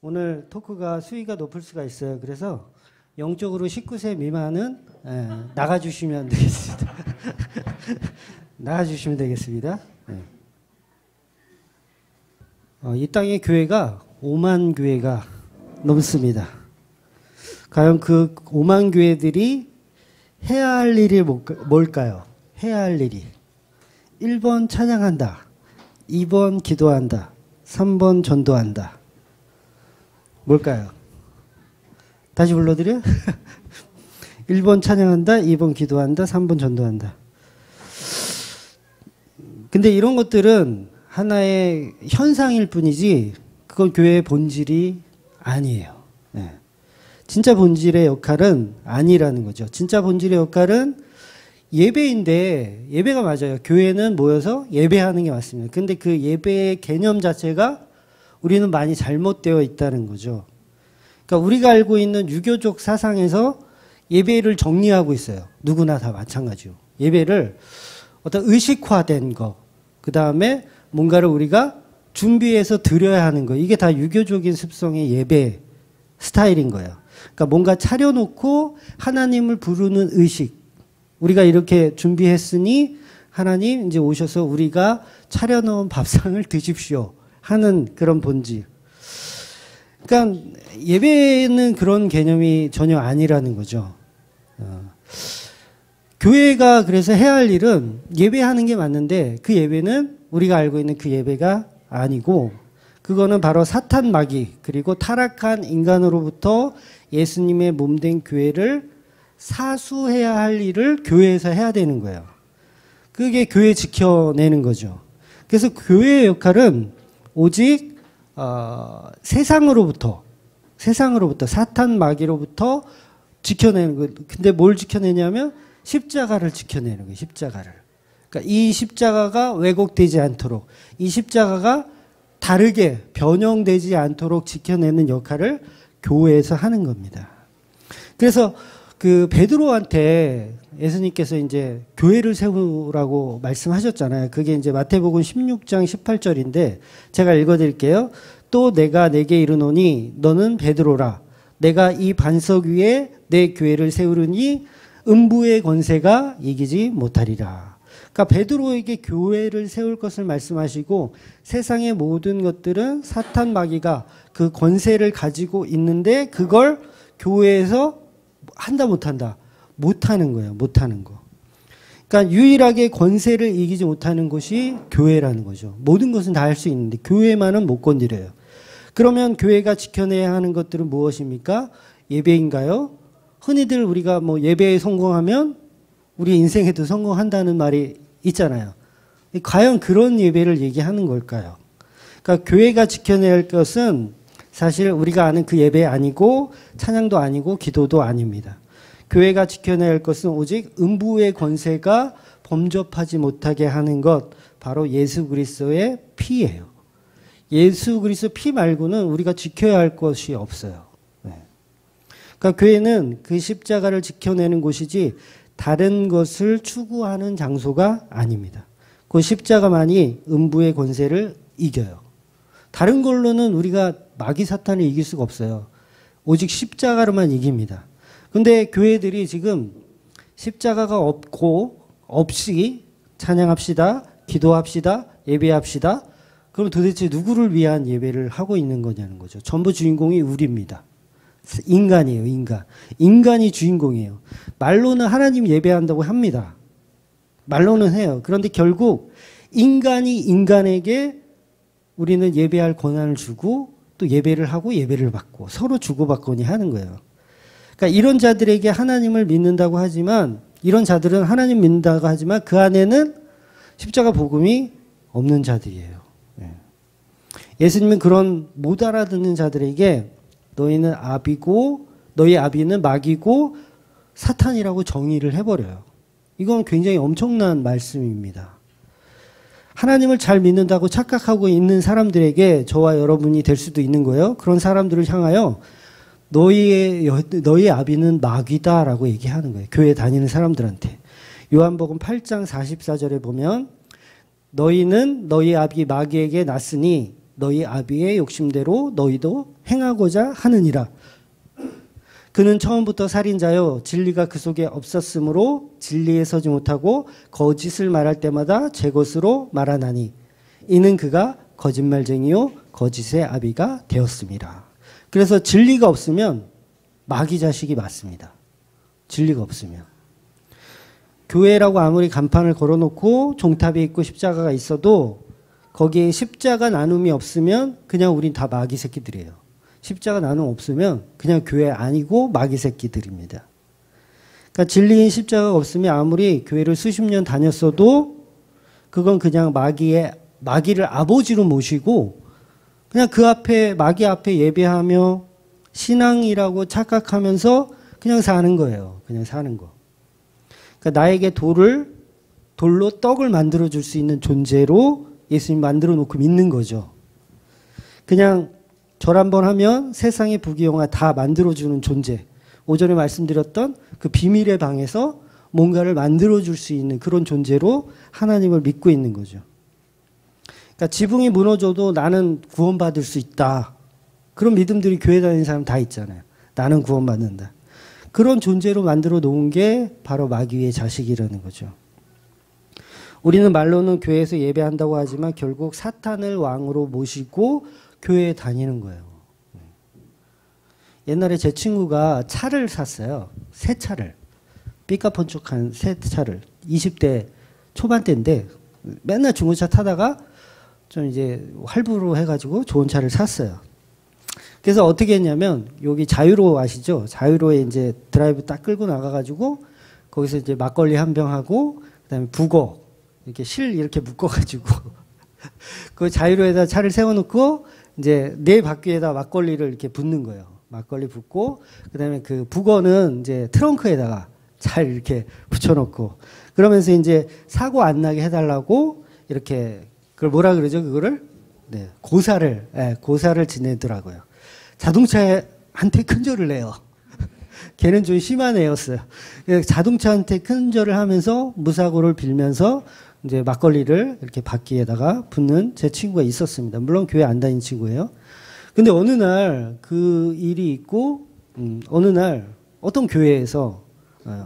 오늘 토크가 수위가 높을 수가 있어요. 그래서 영적으로 19세 미만은 나가주시면 되겠습니다. 나가주시면 되겠습니다. 이 땅의 교회가 5만 교회가 넘습니다. 과연 그 5만 교회들이 해야 할 일이 뭘까요? 해야 할 일이 1번 찬양한다, 2번 기도한다, 3번 전도한다. 뭘까요? 다시 불러드려? 1번 찬양한다, 2번 기도한다, 3번 전도한다. 근데 이런 것들은 하나의 현상일 뿐이지 그건 교회의 본질이 아니에요. 네. 진짜 본질의 역할은 아니라는 거죠. 진짜 본질의 역할은 예배인데, 예배가 맞아요. 교회는 모여서 예배하는 게 맞습니다. 근데 그 예배의 개념 자체가 우리는 많이 잘못되어 있다는 거죠. 그러니까 우리가 알고 있는 유교적 사상에서 예배를 정리하고 있어요. 누구나 다 마찬가지요. 예배를 어떤 의식화된 거, 그 다음에 뭔가를 우리가 준비해서 드려야 하는 거, 이게 다 유교적인 습성의 예배 스타일인 거예요. 그러니까 뭔가 차려놓고 하나님을 부르는 의식, 우리가 이렇게 준비했으니 하나님 이제 오셔서 우리가 차려놓은 밥상을 드십시오 하는 그런 본질. 그러니까 예배는 그런 개념이 전혀 아니라는 거죠. 교회가 그래서 해야 할 일은 예배하는 게 맞는데 그 예배는 우리가 알고 있는 그 예배가 아니고, 그거는 바로 사탄 마귀 그리고 타락한 인간으로부터 예수님의 몸된 교회를 사수해야 할 일을 교회에서 해야 되는 거예요. 그게 교회 지켜내는 거죠. 그래서 교회의 역할은 오직 세상으로부터 사탄 마귀로부터 지켜내는 거예요. 근데 뭘 지켜내냐면 십자가를 지켜내는 거예요. 십자가를. 그러니까 이 십자가가 왜곡되지 않도록, 이 십자가가 다르게 변형되지 않도록 지켜내는 역할을 교회에서 하는 겁니다. 그래서 그 베드로한테 예수님께서 이제 교회를 세우라고 말씀하셨잖아요. 그게 이제 마태복음 16장 18절인데 제가 읽어드릴게요. 또 내가 내게 이르노니 너는 베드로라. 내가 이 반석 위에 내 교회를 세우르니 음부의 권세가 이기지 못하리라. 그러니까 베드로에게 교회를 세울 것을 말씀하시고, 세상의 모든 것들은 사탄 마귀가 그 권세를 가지고 있는데 그걸 교회에서 한다 못한다? 못하는 거예요. 못하는 거. 그러니까 유일하게 권세를 이기지 못하는 것이 교회라는 거죠. 모든 것은 다 할 수 있는데 교회만은 못 건드려요. 그러면 교회가 지켜내야 하는 것들은 무엇입니까? 예배인가요? 흔히들 우리가 뭐 예배에 성공하면 우리 인생에도 성공한다는 말이 있잖아요. 과연 그런 예배를 얘기하는 걸까요? 그러니까 교회가 지켜내야 할 것은 사실 우리가 아는 그 예배 아니고 찬양도 아니고 기도도 아닙니다. 교회가 지켜내야 할 것은 오직 음부의 권세가 범접하지 못하게 하는 것, 바로 예수 그리스도의 피예요. 예수 그리스도 피 말고는 우리가 지켜야 할 것이 없어요. 그러니까 교회는 그 십자가를 지켜내는 곳이지 다른 것을 추구하는 장소가 아닙니다. 그 십자가만이 음부의 권세를 이겨요. 다른 걸로는 우리가 마귀 사탄을 이길 수가 없어요. 오직 십자가로만 이깁니다. 근데 교회들이 지금 십자가가 없이 찬양합시다, 기도합시다, 예배합시다. 그럼 도대체 누구를 위한 예배를 하고 있는 거냐는 거죠. 전부 주인공이 우리입니다. 인간이에요, 인간. 인간이 주인공이에요. 말로는 하나님 예배한다고 합니다. 말로는 해요. 그런데 결국 인간이 인간에게 우리는 예배할 권한을 주고 또 예배를 하고 예배를 받고 서로 주고받거니 하는 거예요. 그러니까 이런 자들에게 하나님을 믿는다고 하지만, 이런 자들은 하나님 믿는다고 하지만 그 안에는 십자가 복음이 없는 자들이에요. 예수님은 그런 못 알아듣는 자들에게 너희는 아비고 너희 아비는 마귀고 사탄이라고 정의를 해버려요. 이건 굉장히 엄청난 말씀입니다. 하나님을 잘 믿는다고 착각하고 있는 사람들에게 저와 여러분이 될 수도 있는 거예요. 그런 사람들을 향하여 너희의 아비는 마귀다라고 얘기하는 거예요. 교회 다니는 사람들한테. 요한복음 8장 44절에 보면 너희는 너희 아비 마귀에게 났으니 너희 아비의 욕심대로 너희도 행하고자 하느니라. 그는 처음부터 살인자요 진리가 그 속에 없었으므로 진리에 서지 못하고 거짓을 말할 때마다 제 것으로 말하나니 이는 그가 거짓말쟁이요 거짓의 아비가 되었습니다. 그래서 진리가 없으면 마귀 자식이 맞습니다. 진리가 없으면. 교회라고 아무리 간판을 걸어놓고 종탑이 있고 십자가가 있어도 거기에 십자가 나눔이 없으면 그냥 우린 다 마귀 새끼들이에요. 십자가 나눔 없으면 그냥 교회 아니고 마귀 새끼들입니다. 그러니까 진리인 십자가가 없으면 아무리 교회를 수십 년 다녔어도 그건 그냥 마귀를 아버지로 모시고 그냥 그 앞에 마귀 앞에 예배하며 신앙이라고 착각하면서 그냥 사는 거예요. 그냥 사는 거. 그러니까 나에게 돌로 떡을 만들어 줄 수 있는 존재로 예수님 만들어 놓고 믿는 거죠. 그냥 절 한번 하면 세상의 부귀영화 다 만들어주는 존재. 오전에 말씀드렸던 그 비밀의 방에서 뭔가를 만들어줄 수 있는 그런 존재로 하나님을 믿고 있는 거죠. 그러니까 지붕이 무너져도 나는 구원받을 수 있다. 그런 믿음들이 교회 다니는 사람 다 있잖아요. 나는 구원받는다. 그런 존재로 만들어 놓은 게 바로 마귀의 자식이라는 거죠. 우리는 말로는 교회에서 예배한다고 하지만 결국 사탄을 왕으로 모시고 교회에 다니는 거예요. 옛날에 제 친구가 차를 샀어요. 새 차를. 삐까뻔쩍한 새 차를. 20대 초반 때인데 맨날 중고차 타다가 좀 이제 할부로 해가지고 좋은 차를 샀어요. 그래서 어떻게 했냐면 여기 자유로 아시죠? 자유로에 이제 드라이브 딱 끌고 나가가지고 거기서 이제 막걸리 한 병 하고 그다음에 북어 이렇게 실 이렇게 묶어가지고 그 자유로에다 차를 세워놓고 이제 내 바퀴에다 막걸리를 이렇게 붓는 거예요. 막걸리 붓고 그다음에 그 북어는 이제 트렁크에다가 잘 이렇게 붙여놓고 그러면서 이제 사고 안 나게 해달라고 이렇게 그걸 뭐라 그러죠? 그거를 네, 고사를 지내더라고요. 자동차한테 큰 절을 내요. 걔는 좀 심한 애였어요. 자동차한테 큰 절을 하면서 무사고를 빌면서 이제 막걸리를 이렇게 바퀴에다가 붓는 제 친구가 있었습니다. 물론 교회 안 다니는 친구예요. 근데 어느 날 그 일이 있고, 어느 날 어떤 교회에서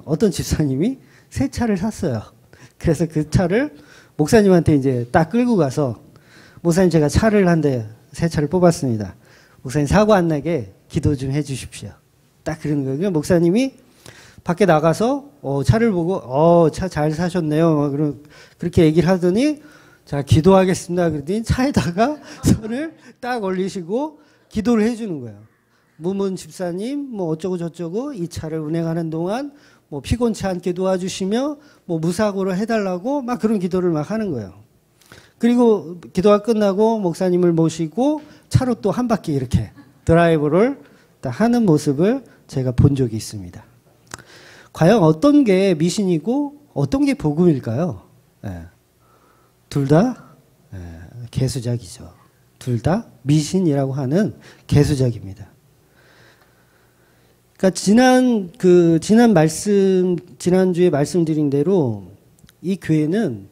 어떤 집사님이 새 차를 샀어요. 그래서 그 차를 목사님한테 이제 딱 끌고 가서 목사님 제가 차를 한 대 새 차를 뽑았습니다. 목사님 사고 안 나게 기도 좀 해 주십시오. 딱 그러는 거예요. 목사님이 밖에 나가서 차를 보고 차 잘 사셨네요. 그렇게 얘기를 하더니 자 기도하겠습니다. 그러더니 차에다가 손을 딱 올리시고 기도를 해주는 거예요. 무문 집사님 뭐 어쩌고 저쩌고 이 차를 운행하는 동안 뭐 피곤치 않게 도와주시며 뭐 무사고를 해달라고 막 그런 기도를 막 하는 거예요. 그리고 기도가 끝나고 목사님을 모시고 차로 또 한 바퀴 이렇게 드라이브를 하는 모습을 제가 본 적이 있습니다. 과연 어떤 게 미신이고 어떤 게 복음일까요? 둘 다 개수작이죠. 둘 다 미신이라고 하는 개수작입니다. 그러니까 지난주에 말씀드린 대로 이 교회는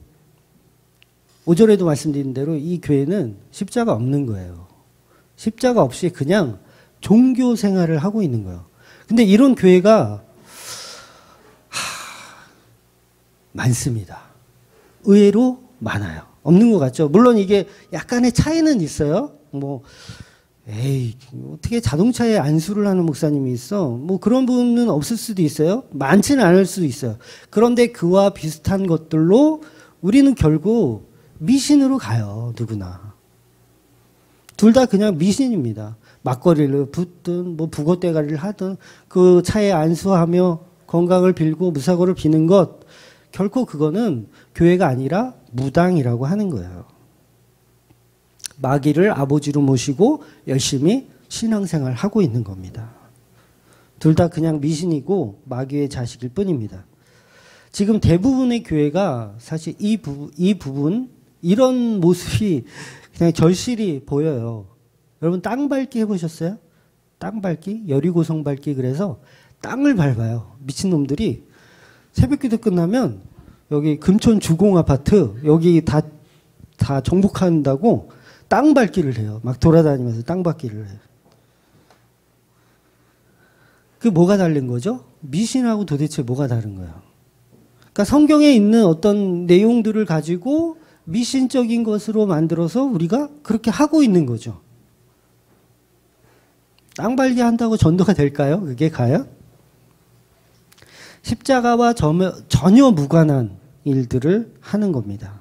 오전에도 말씀드린 대로 이 교회는 십자가 없는 거예요. 십자가 없이 그냥 종교 생활을 하고 있는 거예요. 근데 이런 교회가 많습니다. 의외로 많아요. 없는 것 같죠? 물론 이게 약간의 차이는 있어요. 어떻게 자동차에 안수를 하는 목사님이 있어? 뭐 그런 분은 없을 수도 있어요. 많지는 않을 수도 있어요. 그런데 그와 비슷한 것들로 우리는 결국 미신으로 가요. 누구나. 둘 다 그냥 미신입니다. 막걸리를 붓든 뭐 북어대가리를 하든 그 차에 안수하며 건강을 빌고 무사고를 비는 것 결코 그거는 교회가 아니라 무당이라고 하는 거예요. 마귀를 아버지로 모시고 열심히 신앙생활을 하고 있는 겁니다. 둘 다 그냥 미신이고 마귀의 자식일 뿐입니다. 지금 대부분의 교회가 사실 이 부분 이런 모습이 그냥 절실히 보여요. 여러분 땅 밟기 해보셨어요? 땅 밟기? 여리고성 밟기 그래서 땅을 밟아요. 미친놈들이 새벽기도 끝나면 여기 금천 주공 아파트 여기 다 정복한다고 땅 밟기를 해요. 막 돌아다니면서 땅 밟기를 해요. 그 뭐가 다른 거죠? 미신하고 도대체 뭐가 다른 거예요? 그러니까 성경에 있는 어떤 내용들을 가지고 미신적인 것으로 만들어서 우리가 그렇게 하고 있는 거죠. 땅 밟기 한다고 전도가 될까요? 그게 과연? 십자가와 전혀 무관한 일들을 하는 겁니다.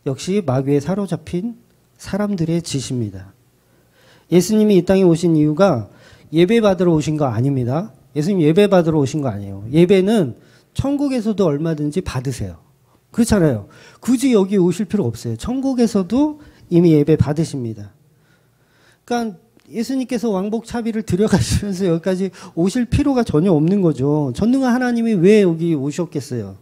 역시 마귀에 사로잡힌 사람들의 짓입니다. 예수님이 이 땅에 오신 이유가 예배 받으러 오신 거 아닙니다. 예수님 예배 받으러 오신 거 아니에요. 예배는 천국에서도 얼마든지 받으세요. 그렇잖아요. 굳이 여기 오실 필요 없어요. 천국에서도 이미 예배 받으십니다. 그러니까 예수님께서 왕복 차비를 들여가시면서 여기까지 오실 필요가 전혀 없는 거죠. 전능한 하나님이 왜 여기 오셨겠어요?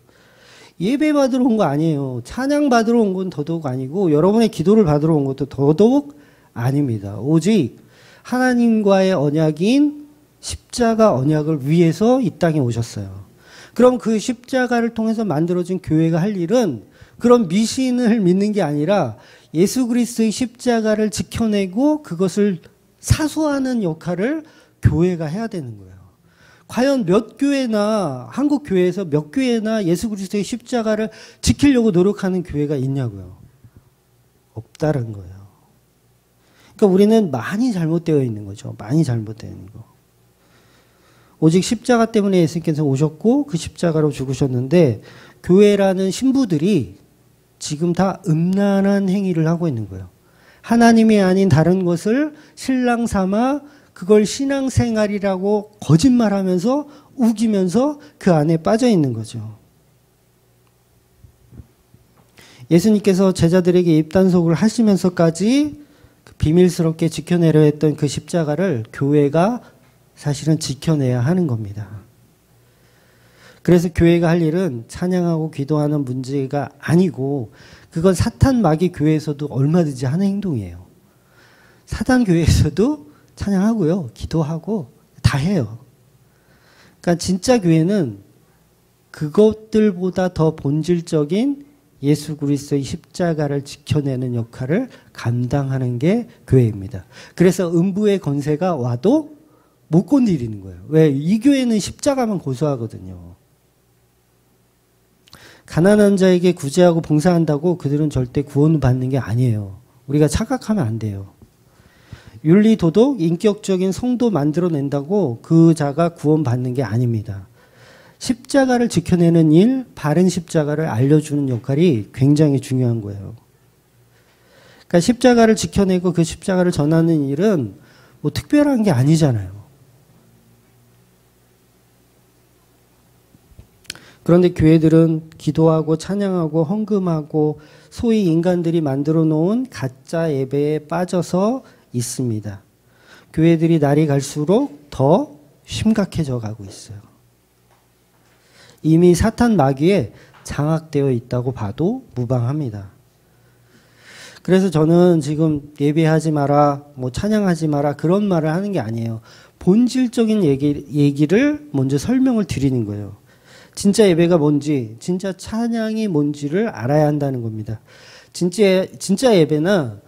예배 받으러 온 거 아니에요. 찬양 받으러 온 건 더더욱 아니고 여러분의 기도를 받으러 온 것도 더더욱 아닙니다. 오직 하나님과의 언약인 십자가 언약을 위해서 이 땅에 오셨어요. 그럼 그 십자가를 통해서 만들어진 교회가 할 일은 그런 미신을 믿는 게 아니라 예수 그리스도의 십자가를 지켜내고 그것을 사수하는 역할을 교회가 해야 되는 거예요. 과연 몇 교회나 한국 교회에서 몇 교회나 예수 그리스도의 십자가를 지키려고 노력하는 교회가 있냐고요. 없다는 거예요. 그러니까 우리는 많이 잘못되어 있는 거죠. 많이 잘못되어 있는 거. 오직 십자가 때문에 예수님께서 오셨고 그 십자가로 죽으셨는데 교회라는 신부들이 지금 다 음란한 행위를 하고 있는 거예요. 하나님이 아닌 다른 것을 신랑 삼아 그걸 신앙생활이라고 거짓말하면서 우기면서 그 안에 빠져 있는 거죠. 예수님께서 제자들에게 입단속을 하시면서까지 비밀스럽게 지켜내려 했던 그 십자가를 교회가 사실은 지켜내야 하는 겁니다. 그래서 교회가 할 일은 찬양하고 기도하는 문제가 아니고 그건 사탄 마귀 교회에서도 얼마든지 하는 행동이에요. 사탄 교회에서도 찬양하고요. 기도하고 다 해요. 그러니까 진짜 교회는 그것들보다 더 본질적인 예수 그리스도의 십자가를 지켜내는 역할을 감당하는 게 교회입니다. 그래서 음부의 권세가 와도 못 건드리는 거예요. 왜? 이 교회는 십자가만 고수하거든요. 가난한 자에게 구제하고 봉사한다고 그들은 절대 구원을 받는 게 아니에요. 우리가 착각하면 안 돼요. 윤리, 도덕, 인격적인 성도 만들어낸다고 그 자가 구원받는 게 아닙니다. 십자가를 지켜내는 일, 바른 십자가를 알려주는 역할이 굉장히 중요한 거예요. 그러니까 십자가를 지켜내고 그 십자가를 전하는 일은 뭐 특별한 게 아니잖아요. 그런데 교회들은 기도하고 찬양하고 헌금하고 소위 인간들이 만들어 놓은 가짜 예배에 빠져서 있습니다. 교회들이 날이 갈수록 더 심각해져 가고 있어요. 이미 사탄 마귀에 장악되어 있다고 봐도 무방합니다. 그래서 저는 지금 예배하지 마라, 뭐 찬양하지 마라 그런 말을 하는 게 아니에요. 본질적인 얘기를 먼저 설명을 드리는 거예요. 진짜 예배가 뭔지, 진짜 찬양이 뭔지를 알아야 한다는 겁니다. 진짜 예배나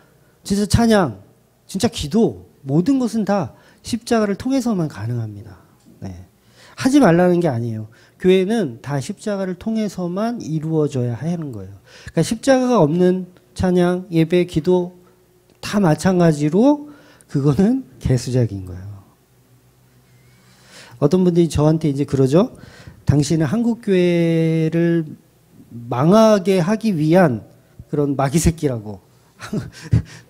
진짜 찬양, 진짜 기도 모든 것은 다 십자가를 통해서만 가능합니다. 네. 하지 말라는 게 아니에요. 교회는 다 십자가를 통해서만 이루어져야 하는 거예요. 그러니까 십자가가 없는 찬양, 예배, 기도 다 마찬가지로 그거는 개수작인 거예요. 어떤 분들이 저한테 이제 그러죠. 당신은 한국교회를 망하게 하기 위한 그런 마귀 새끼라고.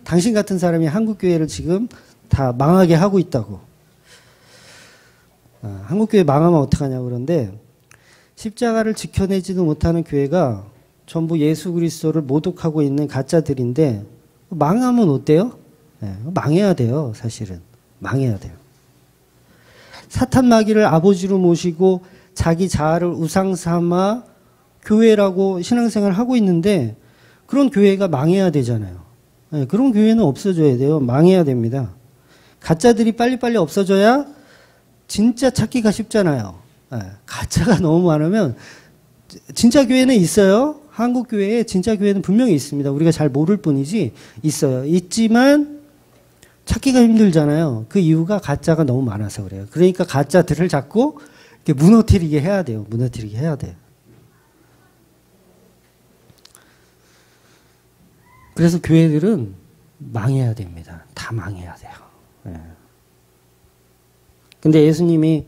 당신 같은 사람이 한국교회를 지금 다 망하게 하고 있다고. 한국교회 망하면 어떡하냐고 그러는데 십자가를 지켜내지도 못하는 교회가 전부 예수 그리스도를 모독하고 있는 가짜들인데 망하면 어때요? 네, 망해야 돼요. 사실은. 망해야 돼요. 사탄 마귀를 아버지로 모시고 자기 자아를 우상 삼아 교회라고 신앙생활을 하고 있는데 그런 교회가 망해야 되잖아요. 네, 그런 교회는 없어져야 돼요. 망해야 됩니다. 가짜들이 빨리빨리 없어져야 진짜 찾기가 쉽잖아요. 네, 가짜가 너무 많으면 진짜 교회는 있어요. 한국 교회에 진짜 교회는 분명히 있습니다. 우리가 잘 모를 뿐이지 있어요. 있지만 찾기가 힘들잖아요. 그 이유가 가짜가 너무 많아서 그래요. 그러니까 가짜들을 자꾸 이렇게 무너뜨리게 해야 돼요. 무너뜨리게 해야 돼요. 그래서 교회들은 망해야 됩니다. 다 망해야 돼요. 네. 근데 예수님이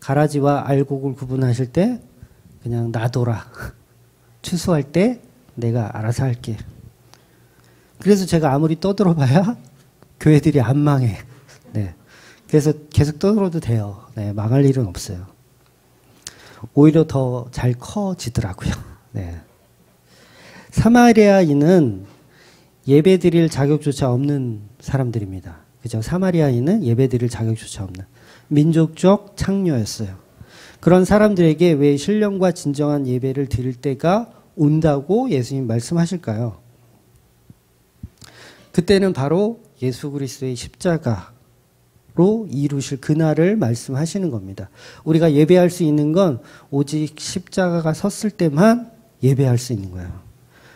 가라지와 알곡을 구분하실 때 그냥 놔둬라. 추수할 때 내가 알아서 할게. 그래서 제가 아무리 떠들어봐야 교회들이 안 망해. 네. 그래서 계속 떠들어도 돼요. 네. 망할 일은 없어요. 오히려 더 잘 커지더라고요. 네. 사마리아인은 예배드릴 자격조차 없는 사람들입니다. 그죠? 사마리아인은 예배드릴 자격조차 없는 민족적 창녀였어요. 그런 사람들에게 왜 신령과 진정한 예배를 드릴 때가 온다고 예수님 말씀하실까요? 그때는 바로 예수 그리스도의 십자가로 이루실 그날을 말씀하시는 겁니다. 우리가 예배할 수 있는 건 오직 십자가가 섰을 때만 예배할 수 있는 거예요.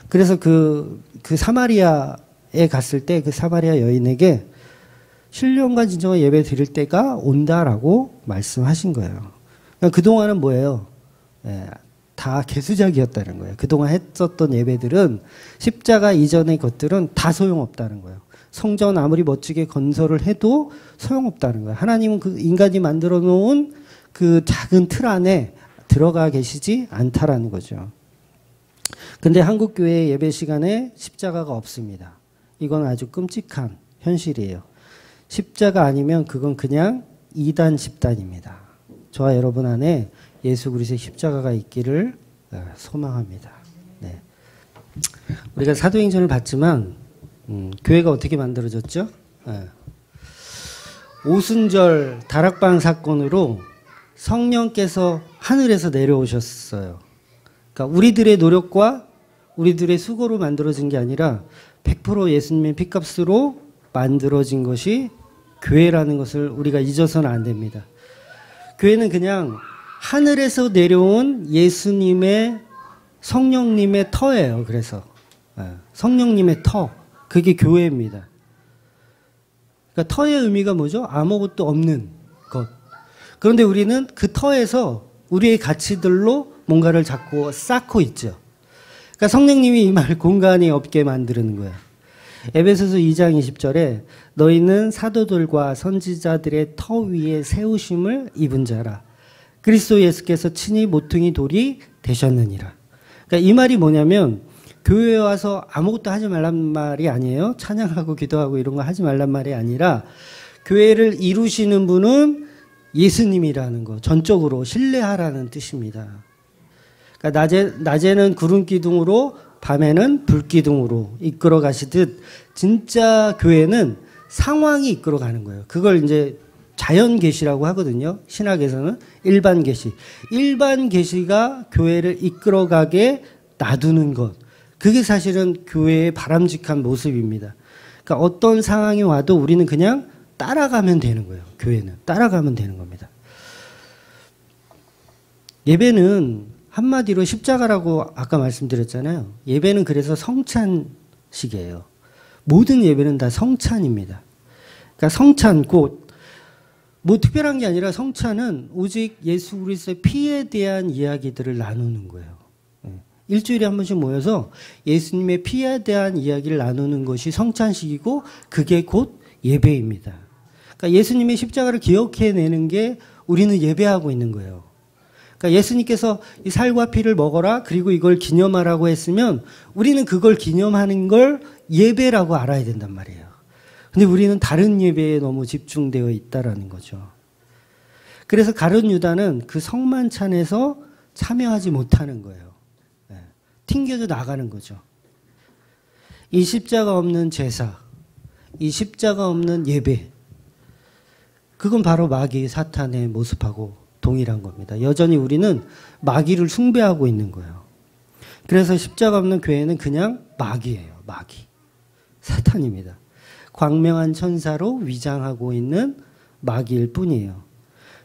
그래서 그 사마리아에 갔을 때 그 사마리아 여인에게 신령과 진정한 예배 드릴 때가 온다라고 말씀하신 거예요. 그러니까 그동안은 뭐예요? 다 개수작이었다는 거예요. 그동안 했었던 예배들은 십자가 이전의 것들은 다 소용없다는 거예요. 성전 아무리 멋지게 건설을 해도 소용없다는 거예요. 하나님은 그 인간이 만들어 놓은 그 작은 틀 안에 들어가 계시지 않다라는 거죠. 근데 한국 교회 예배 시간에 십자가가 없습니다. 이건 아주 끔찍한 현실이에요. 십자가 아니면 그건 그냥 이단 집단입니다. 저와 여러분 안에 예수 그리스도의 십자가가 있기를 소망합니다. 네. 우리가 사도행전을 봤지만 교회가 어떻게 만들어졌죠? 네. 오순절 다락방 사건으로 성령께서 하늘에서 내려오셨어요. 그러니까 우리들의 노력과 우리들의 수고로 만들어진 게 아니라 100% 예수님의 핏값으로 만들어진 것이 교회라는 것을 우리가 잊어서는 안 됩니다. 교회는 그냥 하늘에서 내려온 예수님의 성령님의 터예요. 그래서 성령님의 터, 그게 교회입니다. 그러니까 터의 의미가 뭐죠? 아무것도 없는 것. 그런데 우리는 그 터에서 우리의 가치들로 뭔가를 자꾸 쌓고 있죠. 그러니까 성령님이 임할 공간이 없게 만드는 거예요. 에베소서 2장 20절에 너희는 사도들과 선지자들의 터 위에 세우심을 입은 자라. 그리스도 예수께서 친히 모퉁이 돌이 되셨느니라. 그러니까 이 말이 뭐냐면 교회에 와서 아무것도 하지 말란 말이 아니에요. 찬양하고 기도하고 이런 거 하지 말란 말이 아니라 교회를 이루시는 분은 예수님이라는 거 전적으로 신뢰하라는 뜻입니다. 그러니까 낮에는 구름 기둥으로 밤에는 불 기둥으로 이끌어 가시듯 진짜 교회는 상황이 이끌어 가는 거예요. 그걸 이제 자연 계시라고 하거든요. 신학에서는 일반 계시. 일반 계시가 교회를 이끌어 가게 놔두는 것. 그게 사실은 교회의 바람직한 모습입니다. 그러니까 어떤 상황이 와도 우리는 그냥 따라가면 되는 거예요. 교회는 따라가면 되는 겁니다. 예배는 한마디로 십자가라고 아까 말씀드렸잖아요. 예배는 그래서 성찬식이에요. 모든 예배는 다 성찬입니다. 그러니까 성찬 곧 뭐 특별한 게 아니라 성찬은 오직 예수 그리스도의 피에 대한 이야기들을 나누는 거예요. 일주일에 한 번씩 모여서 예수님의 피에 대한 이야기를 나누는 것이 성찬식이고 그게 곧 예배입니다. 그러니까 예수님의 십자가를 기억해내는 게 우리는 예배하고 있는 거예요. 그러니까 예수님께서 이 살과 피를 먹어라 그리고 이걸 기념하라고 했으면 우리는 그걸 기념하는 걸 예배라고 알아야 된단 말이에요. 근데 우리는 다른 예배에 너무 집중되어 있다라는 거죠. 그래서 가룟 유다는 그 성만찬에서 참여하지 못하는 거예요. 튕겨져 나가는 거죠. 이 십자가 없는 제사, 이 십자가 없는 예배, 그건 바로 마귀 사탄의 모습하고 동일한 겁니다. 여전히 우리는 마귀를 숭배하고 있는 거예요. 그래서 십자가 없는 교회는 그냥 마귀예요. 마귀. 사탄입니다. 광명한 천사로 위장하고 있는 마귀일 뿐이에요.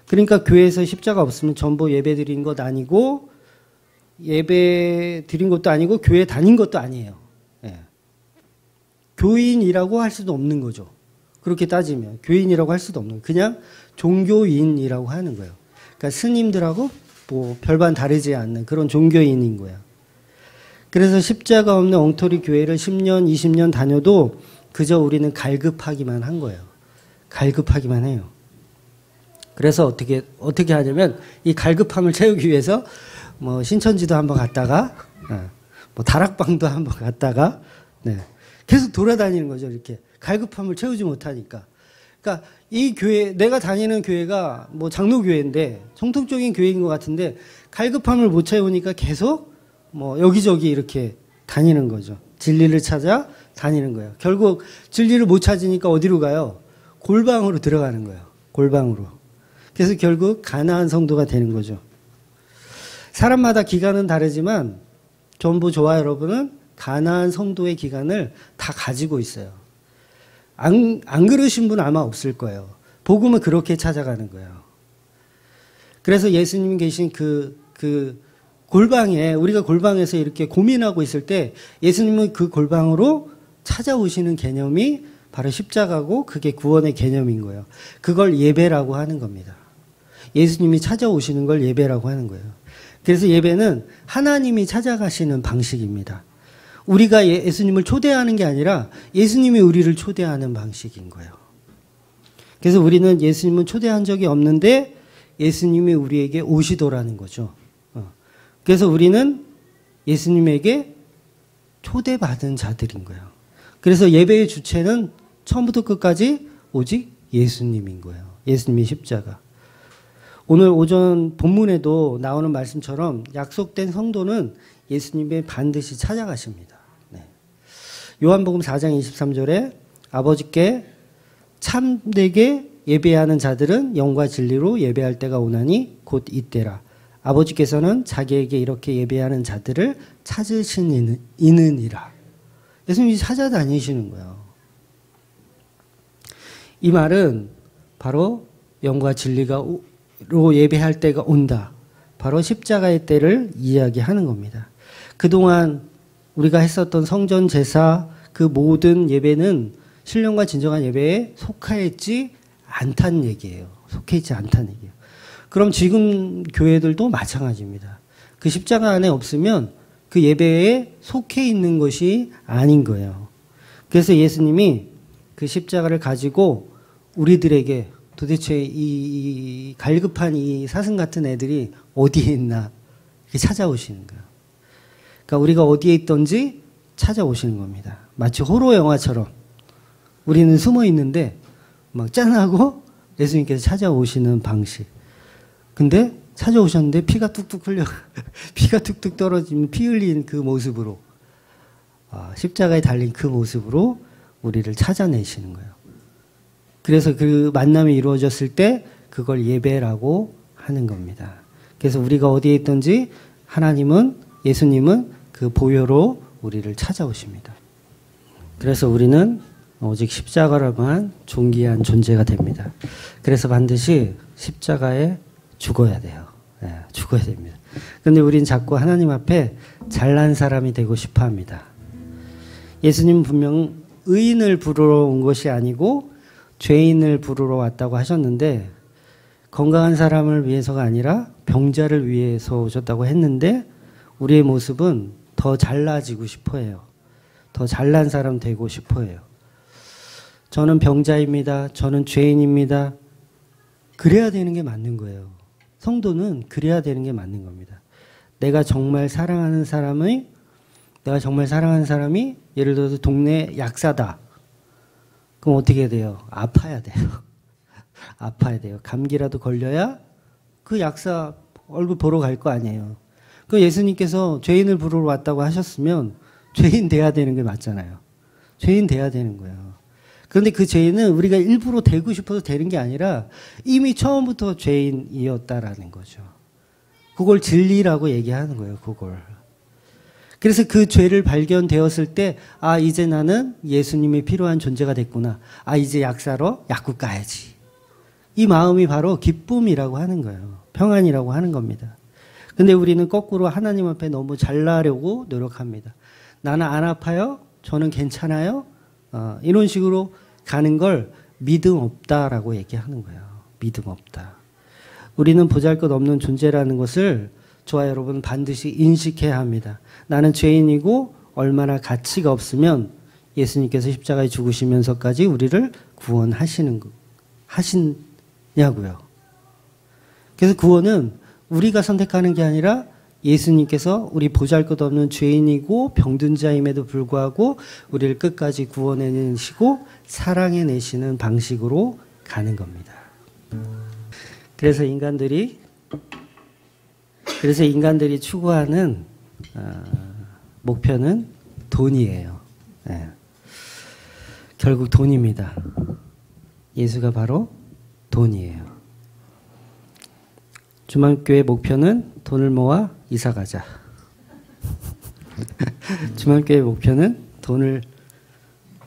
그러니까 교회에서 십자가 없으면 전부 예배 드리는 것 아니고 예배 드린 것도 아니고 교회 다닌 것도 아니에요. 예. 교인이라고 할 수도 없는 거죠. 그렇게 따지면 교인이라고 할 수도 없는 거예요. 그냥 종교인이라고 하는 거예요. 그러니까 스님들하고 뭐 별반 다르지 않는 그런 종교인인 거야. 그래서 십자가 없는 엉터리 교회를 10년, 20년 다녀도 그저 우리는 갈급하기만 한 거예요. 갈급하기만 해요. 그래서 어떻게 하냐면 이 갈급함을 채우기 위해서 뭐 신천지도 한번 갔다가 뭐 다락방도 한번 갔다가 네. 계속 돌아다니는 거죠. 이렇게 갈급함을 채우지 못하니까. 그러니까 이 교회, 내가 다니는 교회가 뭐 장로교회인데 정통적인 교회인 것 같은데 갈급함을 못 채우니까 계속 뭐 여기저기 이렇게 다니는 거죠. 진리를 찾아 다니는 거예요. 결국 진리를 못 찾으니까 어디로 가요? 골방으로 들어가는 거예요. 골방으로. 그래서 결국 가나안 성도가 되는 거죠. 사람마다 기간은 다르지만 전부 저와 여러분은 가나안 성도의 기간을 다 가지고 있어요. 안 그러신 분 아마 없을 거예요. 복음은 그렇게 찾아가는 거예요. 그래서 예수님 계신 그 골방에, 우리가 골방에서 이렇게 고민하고 있을 때 예수님은 그 골방으로 찾아오시는 개념이 바로 십자가고 그게 구원의 개념인 거예요. 그걸 예배라고 하는 겁니다. 예수님이 찾아오시는 걸 예배라고 하는 거예요. 그래서 예배는 하나님이 찾아가시는 방식입니다. 우리가 예수님을 초대하는 게 아니라 예수님이 우리를 초대하는 방식인 거예요. 그래서 우리는 예수님은 초대한 적이 없는데 예수님이 우리에게 오시더라는 거죠. 그래서 우리는 예수님에게 초대받은 자들인 거예요. 그래서 예배의 주체는 처음부터 끝까지 오직 예수님인 거예요. 예수님의 십자가. 오늘 오전 본문에도 나오는 말씀처럼 약속된 성도는 예수님의 반드시 찾아가십니다. 네. 요한복음 4장 23절에 아버지께 참되게 예배하는 자들은 영과 진리로 예배할 때가 오나니 곧 이때라. 아버지께서는 자기에게 이렇게 예배하는 자들을 찾으시느니라. 예수님이 찾아다니시는 거예요. 이 말은 바로 영과 진리로 예배할 때가 온다. 바로 십자가의 때를 이야기하는 겁니다. 그동안 우리가 했었던 성전 제사 그 모든 예배는 신령과 진정한 예배에 속해 있지 않다는 얘기예요. 속해 있지 않다는 얘기예요. 그럼 지금 교회들도 마찬가지입니다. 그 십자가 안에 없으면 그 예배에 속해 있는 것이 아닌 거예요. 그래서 예수님이 그 십자가를 가지고 우리들에게 도대체 이 갈급한 이 사슴 같은 애들이 어디에 있나 이렇게 찾아오시는 거예요. 그러니까 우리가 어디에 있든지 찾아오시는 겁니다. 마치 호러 영화처럼 우리는 숨어 있는데 막 짠하고 예수님께서 찾아오시는 방식. 근데 찾아오셨는데 피가 뚝뚝 흘려 피가 뚝뚝 떨어지면 피 흘린 그 모습으로 십자가에 달린 그 모습으로 우리를 찾아내시는 거예요. 그래서 그 만남이 이루어졌을 때 그걸 예배라고 하는 겁니다. 그래서 우리가 어디에 있든지 하나님은 예수님은 그 보혈로 우리를 찾아오십니다. 그래서 우리는 오직 십자가로만 존귀한 존재가 됩니다. 그래서 반드시 십자가에 죽어야 돼요. 네, 죽어야 됩니다. 그런데 우린 자꾸 하나님 앞에 잘난 사람이 되고 싶어 합니다. 예수님 분명 의인을 부르러 온 것이 아니고 죄인을 부르러 왔다고 하셨는데 건강한 사람을 위해서가 아니라 병자를 위해서 오셨다고 했는데 우리의 모습은 더 잘나지고 싶어 해요. 더 잘난 사람 되고 싶어 해요. 저는 병자입니다. 저는 죄인입니다. 그래야 되는 게 맞는 거예요. 성도는 그래야 되는 게 맞는 겁니다. 내가 정말 사랑하는 사람이 예를 들어서 동네 약사다. 그럼 어떻게 돼요? 아파야 돼요. 아파야 돼요. 감기라도 걸려야 그 약사 얼굴 보러 갈 거 아니에요. 그 예수님께서 죄인을 부르러 왔다고 하셨으면 죄인 돼야 되는 게 맞잖아요. 죄인 돼야 되는 거예요. 그런데 그 죄인은 우리가 일부러 되고 싶어서 되는 게 아니라 이미 처음부터 죄인이었다라는 거죠. 그걸 진리라고 얘기하는 거예요. 그걸. 그래서 그 죄를 발견되었을 때 이제 나는 예수님이 필요한 존재가 됐구나. 이제 약사로 약국 가야지. 이 마음이 바로 기쁨이라고 하는 거예요. 평안이라고 하는 겁니다. 근데 우리는 거꾸로 하나님 앞에 너무 잘나려고 노력합니다. 나는 안 아파요? 저는 괜찮아요? 이런 식으로 가는 걸 믿음 없다라고 얘기하는 거예요. 믿음 없다. 우리는 보잘것없는 존재라는 것을 저와 여러분 반드시 인식해야 합니다. 나는 죄인이고 얼마나 가치가 없으면 예수님께서 십자가에 죽으시면서까지 우리를 하시냐고요. 그래서 구원은 우리가 선택하는 게 아니라 예수님께서 우리 보잘것없는 죄인이고 병든 자임에도 불구하고 우리를 끝까지 구원해내시고 사랑해내시는 방식으로 가는 겁니다. 그래서 인간들이 추구하는 목표는 돈이에요. 네. 결국 돈입니다. 예수가 바로 돈이에요. 주만교회 목표는 돈을 모아 이사 가자. 주만교회 목표는 돈을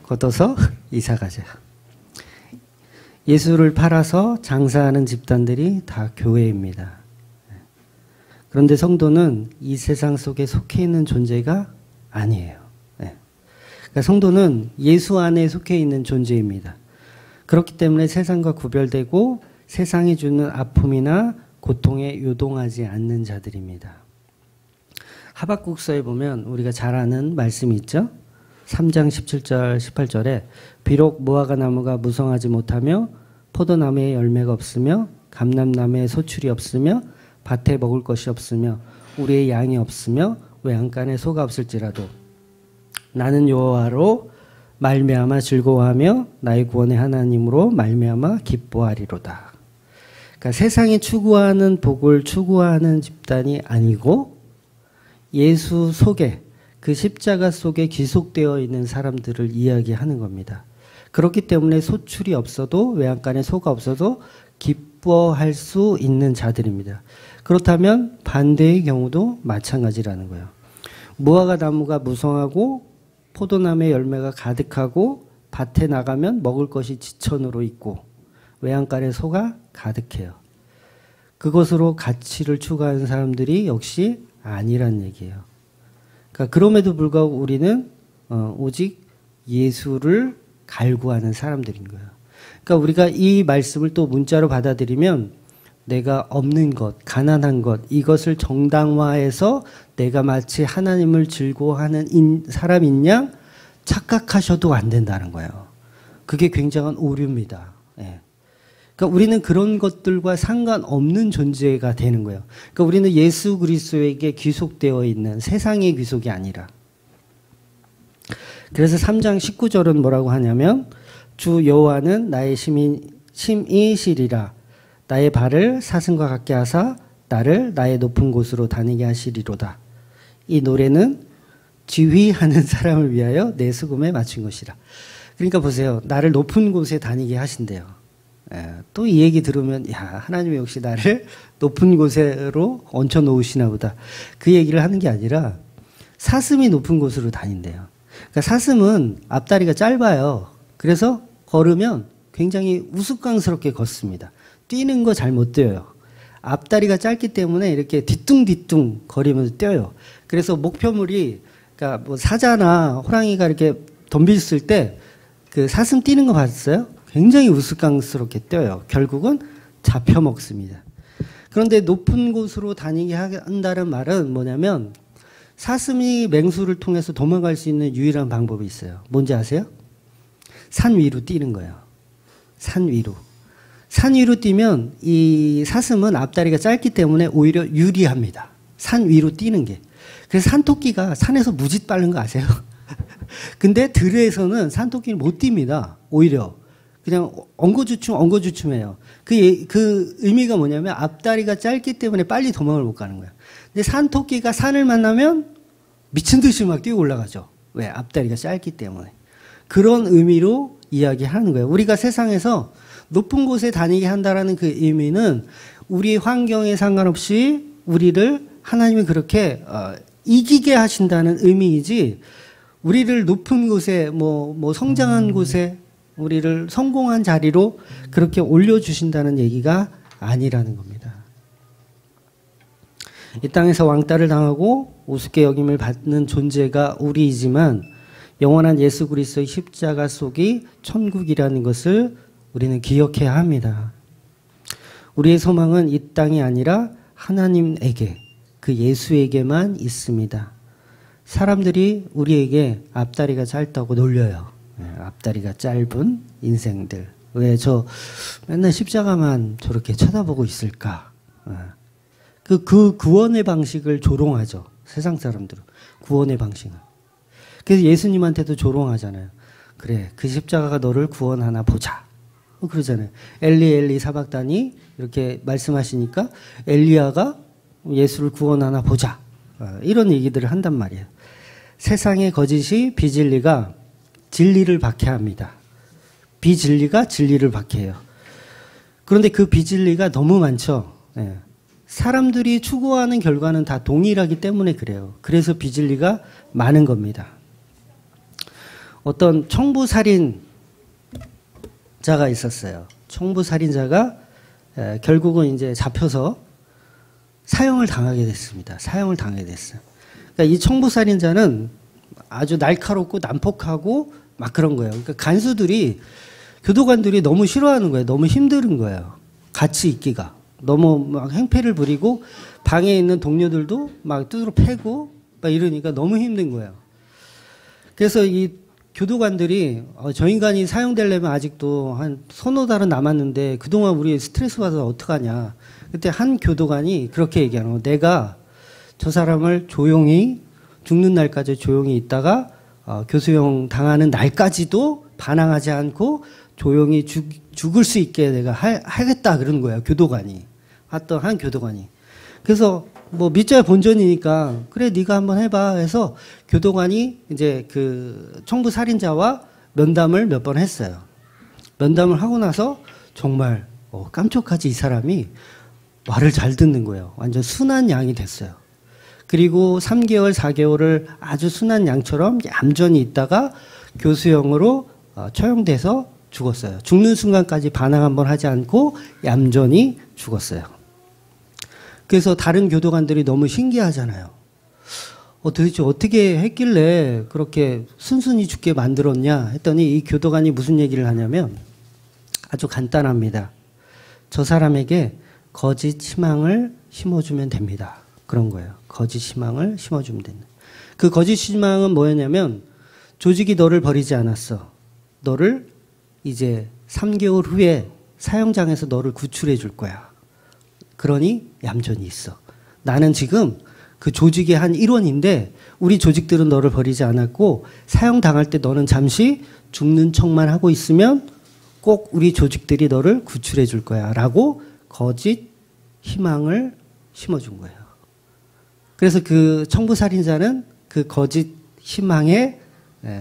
걷어서 이사 가자. 예수를 팔아서 장사하는 집단들이 다 교회입니다. 그런데 성도는 이 세상 속에 속해 있는 존재가 아니에요. 그러니까 성도는 예수 안에 속해 있는 존재입니다. 그렇기 때문에 세상과 구별되고 세상이 주는 아픔이나 고통에 요동하지 않는 자들입니다. 하박국서에 보면 우리가 잘 아는 말씀이 있죠. 3장 17절 18절에 비록 무화과 나무가 무성하지 못하며 포도나무에 열매가 없으며 감람나무에 소출이 없으며 밭에 먹을 것이 없으며 우리의 양이 없으며 외양간에 소가 없을지라도 나는 여호와로 말미암아 즐거워하며 나의 구원의 하나님으로 말미암아 기뻐하리로다. 그러니까 세상이 추구하는 복을 추구하는 집단이 아니고 예수 속에 그 십자가 속에 기속되어 있는 사람들을 이야기하는 겁니다. 그렇기 때문에 소출이 없어도 외양간에 소가 없어도 기뻐할 수 있는 자들입니다. 그렇다면 반대의 경우도 마찬가지라는 거예요. 무화과 나무가 무성하고 포도나무의 열매가 가득하고 밭에 나가면 먹을 것이 지천으로 있고 외양간에 소가 가득해요. 그것으로 가치를 추구하는 사람들이 역시 아니란 얘기예요. 그러니까 그럼에도 불구하고 우리는 오직 예수를 갈구하는 사람들인 거예요. 그러니까 우리가 이 말씀을 또 문자로 받아들이면 내가 없는 것, 가난한 것, 이것을 정당화해서 내가 마치 하나님을 즐거워하는 사람인 양 착각하셔도 안 된다는 거예요. 그게 굉장한 오류입니다. 예. 그러니까 우리는 그런 것들과 상관없는 존재가 되는 거예요. 그러니까 우리는 예수 그리스도에게 귀속되어 있는 세상의 귀속이 아니라. 그래서 3장 19절은 뭐라고 하냐면 주 여호와는 나의 심이시리라. 나의 발을 사슴과 같게 하사 나를 나의 높은 곳으로 다니게 하시리로다. 이 노래는 지휘하는 사람을 위하여 내 수금에 맞춘 것이라. 그러니까 보세요. 나를 높은 곳에 다니게 하신대요. 또 이 얘기 들으면 야 하나님이 역시 나를 높은 곳으로 얹혀 놓으시나 보다. 그 얘기를 하는 게 아니라 사슴이 높은 곳으로 다닌대요. 그러니까 사슴은 앞다리가 짧아요. 그래서 걸으면 굉장히 우스꽝스럽게 걷습니다. 뛰는 거 잘 못 뛰어요. 앞다리가 짧기 때문에 이렇게 뒤뚱뒤뚱 거리면서 뛰어요. 그래서 목표물이 그러니까 뭐 사자나 호랑이가 이렇게 덤비었을 때 그 사슴 뛰는 거 봤어요? 굉장히 우스꽝스럽게 뛰어요. 결국은 잡혀 먹습니다. 그런데 높은 곳으로 다니게 한다는 말은 뭐냐면 사슴이 맹수를 통해서 도망갈 수 있는 유일한 방법이 있어요. 뭔지 아세요? 산 위로 뛰는 거예요. 산 위로. 산 위로 뛰면 이 사슴은 앞다리가 짧기 때문에 오히려 유리합니다. 산 위로 뛰는 게. 그래서 산토끼가 산에서 무지 빠른 거 아세요? 근데 들에서는 산토끼는 못 뜁니다. 오히려. 그냥 엉거주춤해요. 그 의미가 뭐냐면 앞다리가 짧기 때문에 빨리 도망을 못 가는 거예요. 근데 산토끼가 산을 만나면 미친 듯이 막 뛰어 올라가죠. 왜? 앞다리가 짧기 때문에. 그런 의미로 이야기하는 거예요. 우리가 세상에서 높은 곳에 다니게 한다라는 그 의미는 우리 환경에 상관없이 우리를 하나님이 그렇게 이기게 하신다는 의미이지 우리를 높은 곳에 뭐 성장한 곳에 우리를 성공한 자리로 그렇게 올려주신다는 얘기가 아니라는 겁니다. 이 땅에서 왕따를 당하고 우습게 여김을 받는 존재가 우리이지만 영원한 예수 그리스도의 십자가 속이 천국이라는 것을 우리는 기억해야 합니다. 우리의 소망은 이 땅이 아니라 하나님에게, 그 예수에게만 있습니다. 사람들이 우리에게 앞다리가 짧다고 놀려요. 앞다리가 짧은 인생들. 왜 저 맨날 십자가만 저렇게 쳐다보고 있을까? 그 구원의 방식을 조롱하죠. 세상 사람들은. 구원의 방식은. 그래서 예수님한테도 조롱하잖아요. 그래, 그 십자가가 너를 구원하나 보자. 그러잖아요. 엘리 엘리 사박다니 이렇게 말씀하시니까 엘리야가 예수를 구원하나 보자. 이런 얘기들을 한단 말이에요. 세상의 거짓이 비진리가 진리를 박해합니다. 비진리가 진리를 박해해요. 그런데 그 비진리가 너무 많죠. 사람들이 추구하는 결과는 다 동일하기 때문에 그래요. 그래서 비진리가 많은 겁니다. 어떤 청부살인자가 있었어요. 청부살인자가 결국은 이제 잡혀서 사형을 당하게 됐습니다. 사형을 당하게 됐어요. 그러니까 이 청부살인자는 아주 날카롭고 난폭하고 막 그런 거예요. 그러니까 간수들이, 교도관들이 너무 싫어하는 거예요. 너무 힘든 거예요. 같이 있기가. 너무 막 행패를 부리고 방에 있는 동료들도 막 두드러 패고 막 이러니까 너무 힘든 거예요. 그래서 이 교도관들이 저 인간이 사형되려면 아직도 한 서너 달은 남았는데 그동안 우리 스트레스 받아서 어떡하냐. 그때 한 교도관이 그렇게 얘기하는 거예요. 내가 저 사람을 조용히 죽는 날까지 조용히 있다가 교수형 당하는 날까지도 반항하지 않고 조용히 죽을 수 있게 내가 하겠다 그러는 거예요. 교도관이. 어떤 한 교도관이. 그래서 뭐 밑자야 본전이니까 그래 네가 한번 해봐 해서 교도관이 이제 그 청부 살인자와 면담을 몇 번 했어요. 면담을 하고 나서 정말 깜짝하지 이 사람이 말을 잘 듣는 거예요. 완전 순한 양이 됐어요. 그리고 3개월, 4개월을 아주 순한 양처럼 얌전히 있다가 교수형으로 처형돼서 죽었어요. 죽는 순간까지 반항 한번 하지 않고 얌전히 죽었어요. 그래서 다른 교도관들이 너무 신기하잖아요. 도대체 어떻게 했길래 그렇게 순순히 죽게 만들었냐 했더니 이 교도관이 무슨 얘기를 하냐면 아주 간단합니다. 저 사람에게 거짓 희망을 심어주면 됩니다. 그런 거예요. 거짓 희망을 심어주면 된다. 그 거짓 희망은 뭐였냐면 조직이 너를 버리지 않았어. 너를 이제 3개월 후에 사형장에서 너를 구출해 줄 거야. 그러니 얌전히 있어. 나는 지금 그 조직의 한 일원인데 우리 조직들은 너를 버리지 않았고 사형당할 때 너는 잠시 죽는 척만 하고 있으면 꼭 우리 조직들이 너를 구출해 줄 거야. 라고 거짓 희망을 심어준 거예요. 그래서 그 청부살인자는 그 거짓 희망에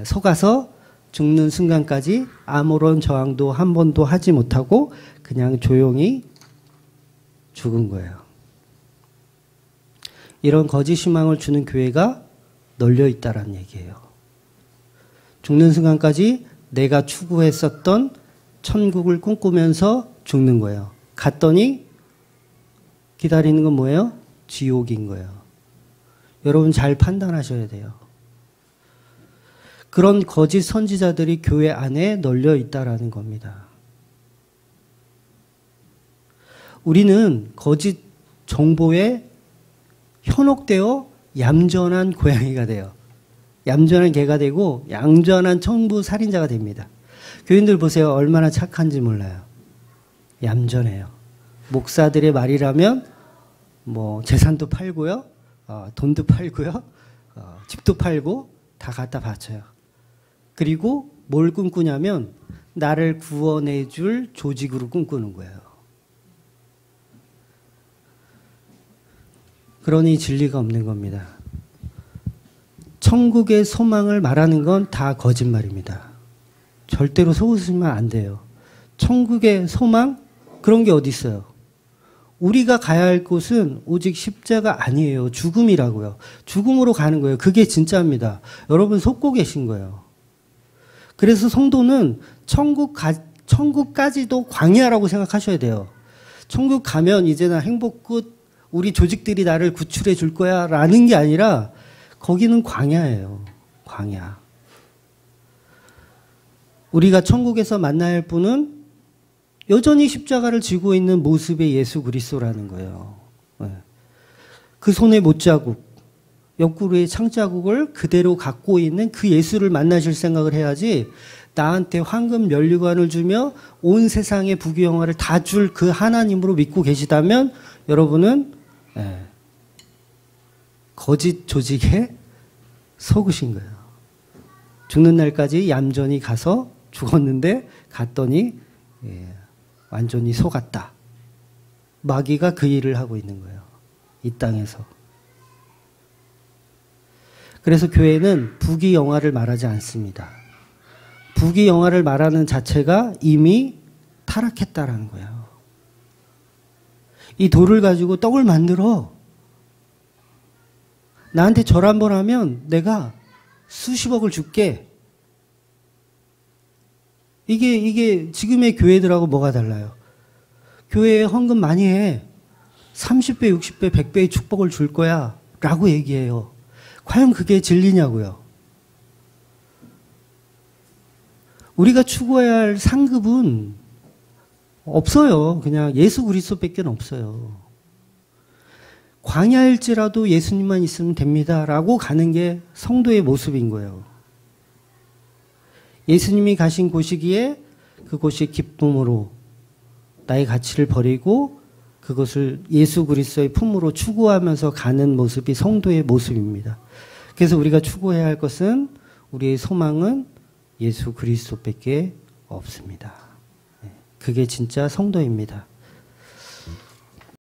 속아서 죽는 순간까지 아무런 저항도 한 번도 하지 못하고 그냥 조용히 죽은 거예요. 이런 거짓 희망을 주는 교회가 널려 있다라는 얘기예요. 죽는 순간까지 내가 추구했었던 천국을 꿈꾸면서 죽는 거예요. 갔더니 기다리는 건 뭐예요? 지옥인 거예요. 여러분 잘 판단하셔야 돼요. 그런 거짓 선지자들이 교회 안에 널려 있다라는 겁니다. 우리는 거짓 정보에 현혹되어 얌전한 고양이가 돼요. 얌전한 개가 되고 얌전한 청부 살인자가 됩니다. 교인들 보세요. 얼마나 착한지 몰라요. 얌전해요. 목사들의 말이라면 뭐 재산도 팔고요. 돈도 팔고요. 집도 팔고 다 갖다 바쳐요. 그리고 뭘 꿈꾸냐면 나를 구원해 줄 조직으로 꿈꾸는 거예요. 그러니 진리가 없는 겁니다. 천국의 소망을 말하는 건 다 거짓말입니다. 절대로 속으시면 안 돼요. 천국의 소망? 그런 게 어디 있어요? 우리가 가야 할 곳은 오직 십자가 아니에요. 죽음이라고요. 죽음으로 가는 거예요. 그게 진짜입니다. 여러분 속고 계신 거예요. 그래서 성도는 천국까지도 광야라고 생각하셔야 돼요. 천국 가면 이제 나 행복 끝, 우리 조직들이 나를 구출해 줄 거야 라는 게 아니라 거기는 광야예요. 광야. 우리가 천국에서 만나야 할 분은 여전히 십자가를 지고 있는 모습의 예수 그리스도라는 거예요. 그 손에 못자국, 옆구리의 창자국을 그대로 갖고 있는 그 예수를 만나실 생각을 해야지 나한테 황금 면류관을 주며 온 세상의 부귀영화를 다 줄 그 하나님으로 믿고 계시다면 여러분은 거짓 조직에 속으신 거예요. 죽는 날까지 얌전히 가서 죽었는데 갔더니 완전히 속았다. 마귀가 그 일을 하고 있는 거예요. 이 땅에서. 그래서 교회는 부귀영화를 말하지 않습니다. 부귀영화를 말하는 자체가 이미 타락했다라는 거예요. 이 돌을 가지고 떡을 만들어. 나한테 절 한번 하면 내가 수십억을 줄게. 이게 지금의 교회들하고 뭐가 달라요? 교회에 헌금 많이 해. 30배, 60배, 100배의 축복을 줄 거야. 라고 얘기해요. 과연 그게 진리냐고요? 우리가 추구해야 할 상급은 없어요. 그냥 예수 그리스도밖에 없어요. 광야일지라도 예수님만 있으면 됩니다라고 가는 게 성도의 모습인 거예요. 예수님이 가신 곳이기에 그곳이 기쁨으로 나의 가치를 버리고 그것을 예수 그리스도의 품으로 추구하면서 가는 모습이 성도의 모습입니다. 그래서 우리가 추구해야 할 것은 우리의 소망은 예수 그리스도밖에 없습니다. 그게 진짜 성도입니다.